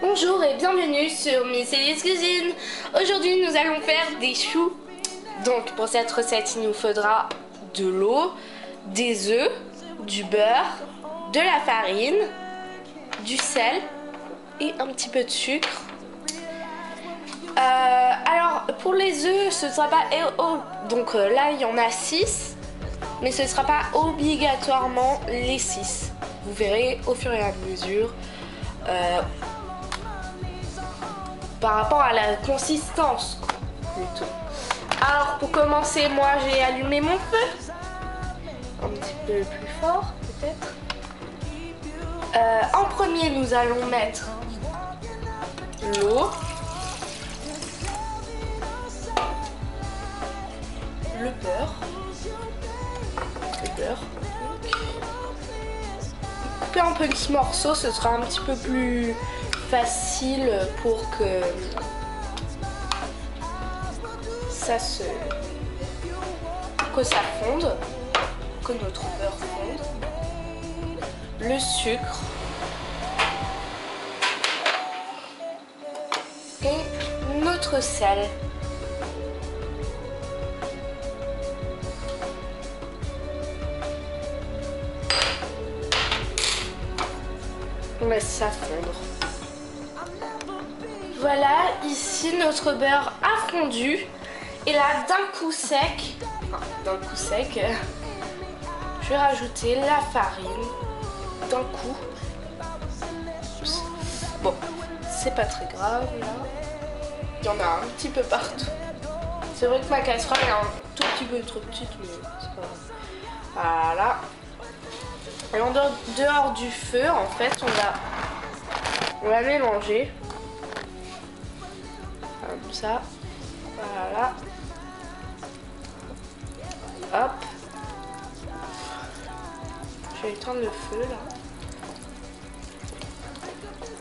Bonjour et bienvenue sur Miss Elise Cuisine. Aujourd'hui nous allons faire des choux. Donc pour cette recette il nous faudra de l'eau, des œufs, du beurre, de la farine, du sel et un petit peu de sucre. Alors pour les œufs ce ne sera pas... Donc là il y en a 6, mais ce ne sera pas obligatoirement les 6. Vous verrez au fur et à mesure. Par rapport à la consistance plutôt. Alors pour commencer, moi j'ai allumé mon feu un petit peu plus fort peut-être. En premier nous allons mettre l'eau, le beurre, couper en petits morceaux, ce sera un petit peu plus facile pour que ça fonde, que notre beurre fonde, le sucre et notre sel. On laisse ça fondre. Voilà, ici notre beurre a fondu. Et là, d'un coup sec, je vais rajouter la farine d'un coup. Oups. Bon, c'est pas très grave là. Il y en a un petit peu partout. C'est vrai que ma casserole est un tout petit peu trop petite, mais c'est pas grave. Voilà. Et en dehors du feu, en fait, on va mélanger. Comme ça. Voilà. Hop. Je vais éteindre le feu là.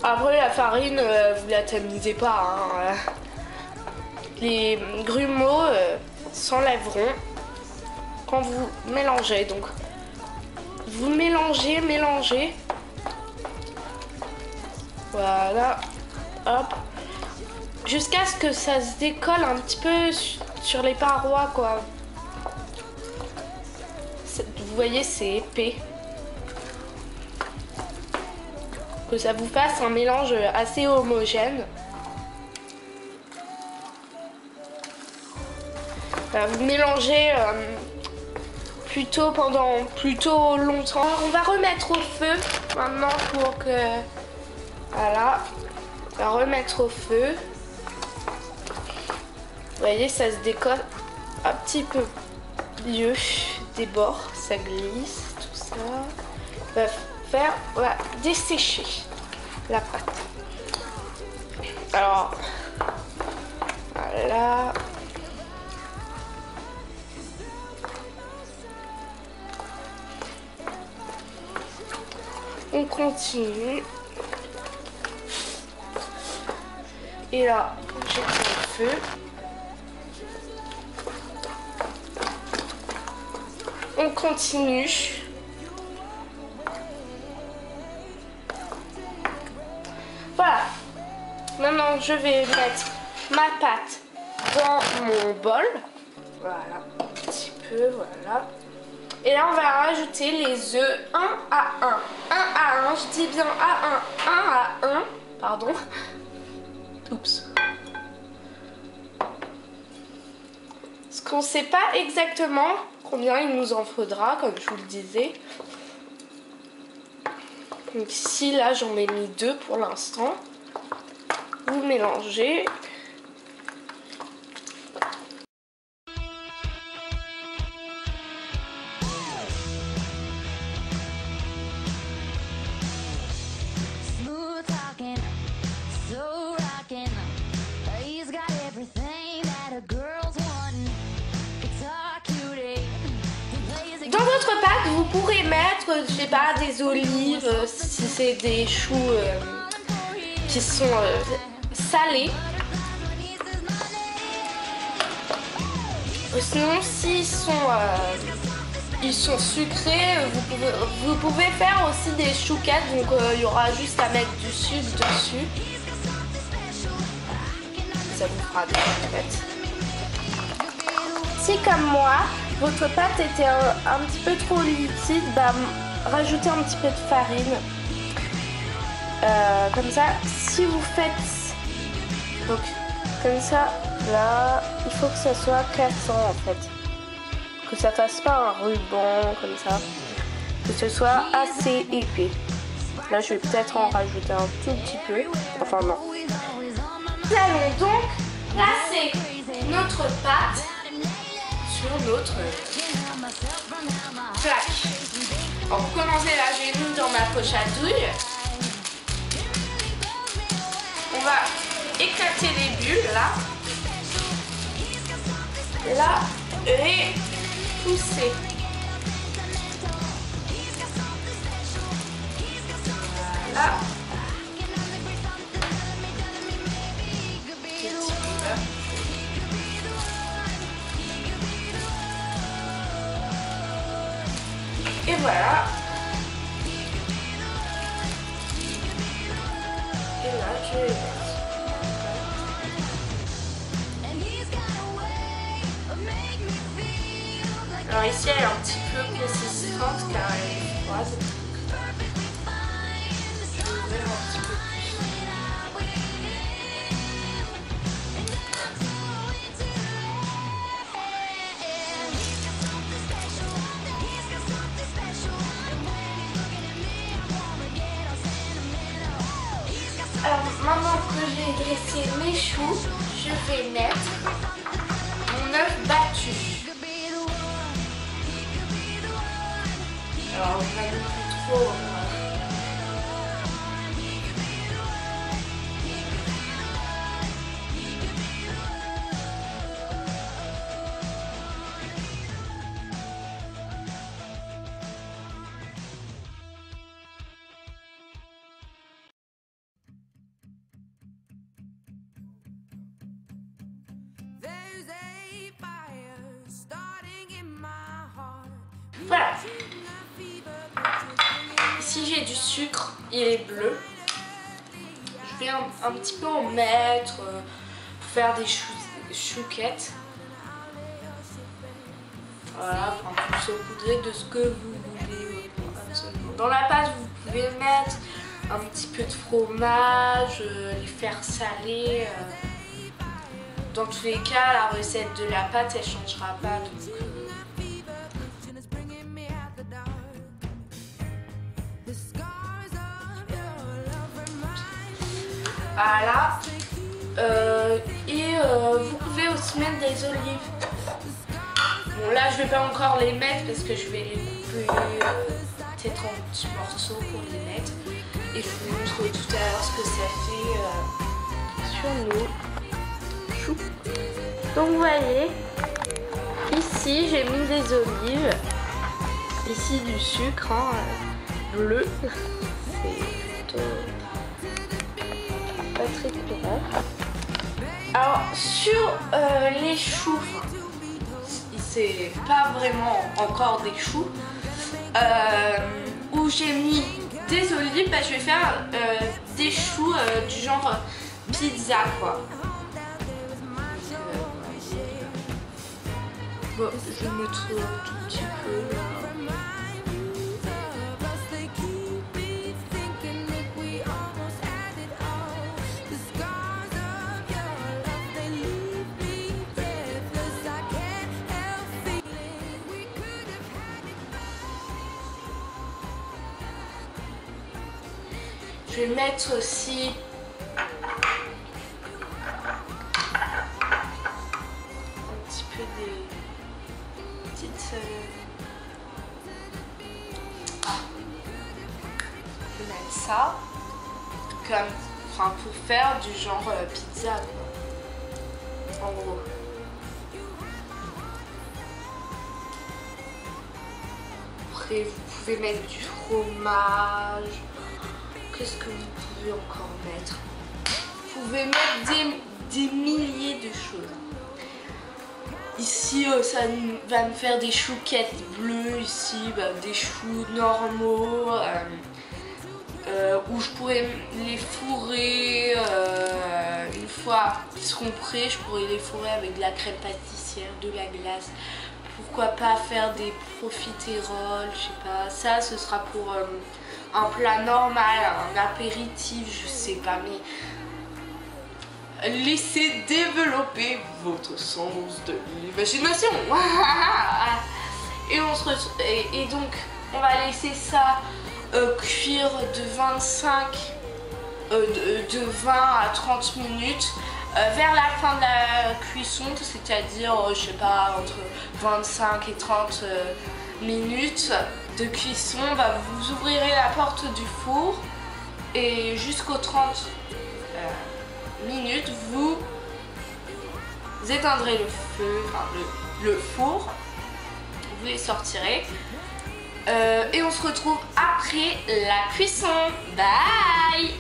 Après la farine, vous la tamisez pas. Hein. Les grumeaux s'enlèveront quand vous mélangez. Donc vous mélangez. Voilà. Hop. Jusqu'à ce que ça se décolle un petit peu sur les parois quoi. Vous voyez, c'est épais. Que ça vous fasse un mélange assez homogène. Vous mélangez plutôt longtemps. Alors, on va remettre au feu maintenant pour que... Voilà. On va remettre au feu. Vous voyez, ça se décolle un petit peu mieux des bords, ça glisse, tout ça. On va dessécher la pâte. Alors, voilà. On continue. Et là, j'éteins le feu. On continue. Voilà. Maintenant, je vais mettre ma pâte dans mon bol. Voilà, un petit peu, voilà. Et là, on va rajouter les œufs 1 à 1. 1 à 1, je dis bien à 1. 1 à 1, pardon. Oups. Parce qu'on ne sait pas exactement combien il nous en faudra, comme je vous le disais. Donc ici, là, j'en ai mis 2 pour l'instant. Vous mélangez. Dans votre pâte, vous pourrez mettre, je sais pas, des olives, si c'est des choux qui sont salés. Sinon, s'ils cuisson sucrée, vous pouvez faire aussi des chouquettes, donc il y aura juste à mettre du sucre dessus. Ça vous fera des chouquettes. Si comme moi, votre pâte était un petit peu trop liquide, bah, rajoutez un petit peu de farine. Comme ça, si vous faites donc comme ça, là, il faut que ça soit cassant en fait. Que ça fasse pas un ruban comme ça. Que ce soit assez épais. Là, je vais peut-être en rajouter un tout petit peu. Enfin non. Nous allons donc placer notre pâte sur notre plaque. Alors pour commencer, là, j'ai mis dans ma poche à douille. On va éclater les bulles là. Et là, les pousser. Voilà. Et voilà. Et là, je vais mettre. Alors ici, elle est un petit peu consistante car elle est froide. Je vais ouvrir un petit peu plus. Alors maintenant que j'ai dressé mes choux, je vais mettre mon œuf battu. Alors on va non plus trop. Voilà. Ici j'ai du sucre, il est bleu. Je vais un petit peu en mettre pour faire des chouquettes. Voilà, enfin vous saupoudrez de ce que vous voulez. Dans la pâte vous pouvez mettre un petit peu de fromage, les faire saler. Dans tous les cas, la recette de la pâte elle changera pas. Donc, voilà. Vous pouvez aussi mettre des olives. Bon là je vais pas encore les mettre parce que je vais les couper peut-être en petits morceaux pour les mettre. Et je vous montre tout à l'heure ce que ça fait sur nos choux. Donc vous voyez, ici j'ai mis des olives. Ici du sucre bleu. C'est plutôt pas très courant. Alors sur les choux, c'est pas vraiment encore des choux, où j'ai mis des olives, bah, je vais faire des choux du genre pizza quoi. Bon, je vais mettre un tout petit peu là. Je vais mettre aussi un petit peu des petites... Je vais mettre ça comme, enfin, pour faire du genre pizza quoi. En gros. Après vous pouvez mettre du fromage. Qu'est-ce que vous pouvez encore mettre? Vous pouvez mettre des milliers de choses. Ici, ça va me faire des chouquettes bleues. Ici, des choux normaux. Où je pourrais les fourrer une fois qu'ils seront prêts. Je pourrais les fourrer avec de la crème pâtissière, de la glace. Pourquoi pas faire des profiteroles, je sais pas. Ça, ce sera pour un plat normal, un apéritif, je sais pas, mais laissez développer votre sens de l'imagination. Et donc, on va laisser ça cuire de 20 à 30 minutes. Vers la fin de la cuisson, c'est-à-dire, je sais pas, entre 25 et 30 minutes de cuisson, vous ouvrirez la porte du four et jusqu'aux 30 minutes, vous éteindrez le feu, enfin le four, vous les sortirez et on se retrouve après la cuisson. Bye!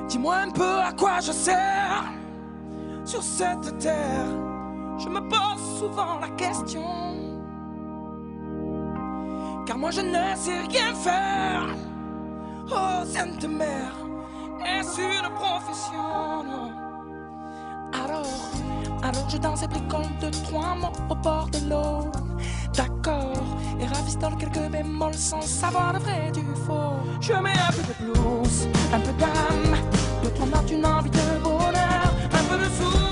Dis-moi un peu à quoi je sers sur cette terre. Je me pose souvent la question, car moi je ne sais rien faire. Oh Sainte Mère, est-ce une profession? Non. Alors je danse et bricole de 3 mots au bord de l'eau. D'accord, et ravistole quelques bémols sans savoir le vrai du faux. Je mets un peu de blues, un peu d'âme, de ton art une envie de bonheur, un peu de sous.